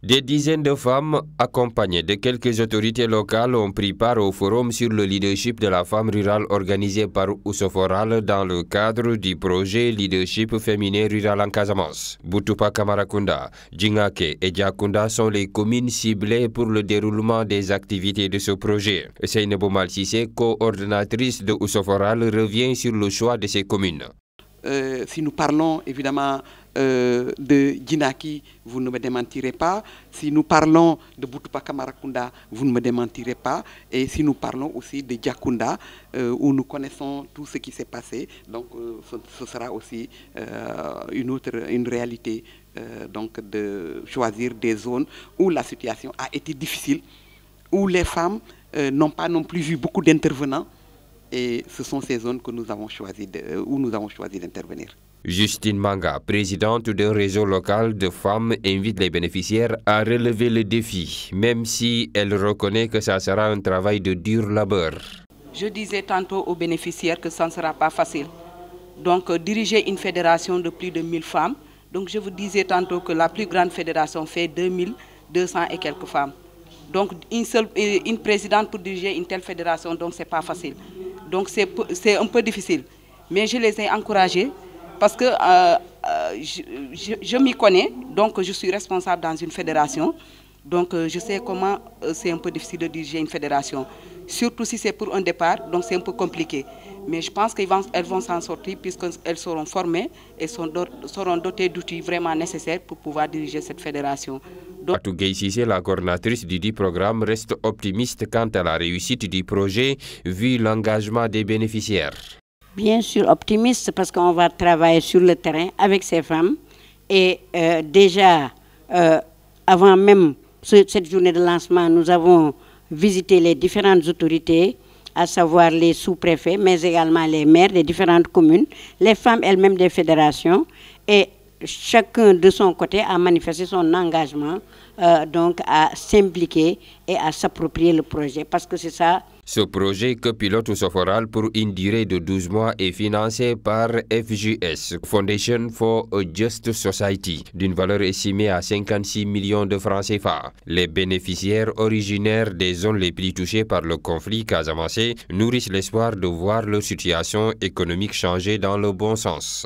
Des dizaines de femmes, accompagnées de quelques autorités locales, ont pris part au forum sur le leadership de la femme rurale organisé par Ousoforal dans le cadre du projet Leadership féminin rural en Casamance. Boutoupa Kamarakunda, Djingake et Diakunda sont les communes ciblées pour le déroulement des activités de ce projet. Seynabou Malsissé, coordonnatrice de Ousoforal, revient sur le choix de ces communes. Si nous parlons évidemment de Djinaki, vous ne me démentirez pas. Si nous parlons de Boutoupa Kamarakunda, vous ne me démentirez pas. Et si nous parlons aussi de Diakunda, où nous connaissons tout ce qui s'est passé, donc ce sera aussi une réalité donc de choisir des zones où la situation a été difficile, où les femmes n'ont pas non plus vu beaucoup d'intervenants. Et ce sont ces zones que nous avons choisi où nous avons choisi d'intervenir. Justine Manga, présidente d'un réseau local de femmes, invite les bénéficiaires à relever le défi, même si elle reconnaît que ça sera un travail de dur labeur. Je disais tantôt aux bénéficiaires que ça ne sera pas facile. Donc diriger une fédération de plus de 1000 femmes, donc je vous disais tantôt que la plus grande fédération fait 2200 et quelques femmes. Donc une présidente pour diriger une telle fédération, donc c'est pas facile. Donc c'est un peu difficile. Mais je les ai encouragés parce que je m'y connais, donc je suis responsable dans une fédération. Donc je sais comment c'est un peu difficile de diriger une fédération. Surtout si c'est pour un départ, donc c'est un peu compliqué. Mais je pense qu'elles vont s'en sortir puisqu'elles seront formées et seront dotées d'outils vraiment nécessaires pour pouvoir diriger cette fédération. Fatou Gueye Cissé, la coordinatrice du programme, reste optimiste quant à la réussite du projet vu l'engagement des bénéficiaires. Bien sûr, optimiste parce qu'on va travailler sur le terrain avec ces femmes. Et déjà, avant même cette journée de lancement, nous avons visité les différentes autorités, à savoir les sous-préfets, mais également les maires des différentes communes, les femmes elles-mêmes des fédérations. Et chacun de son côté a manifesté son engagement donc à s'impliquer et à s'approprier le projet parce que c'est ça. Ce projet que pilote Ousoforal pour une durée de 12 mois est financé par FJS, Foundation for a Just Society, d'une valeur estimée à 56 millions de francs CFA. Les bénéficiaires originaires des zones les plus touchées par le conflit casamancé nourrissent l'espoir de voir leur situation économique changer dans le bon sens.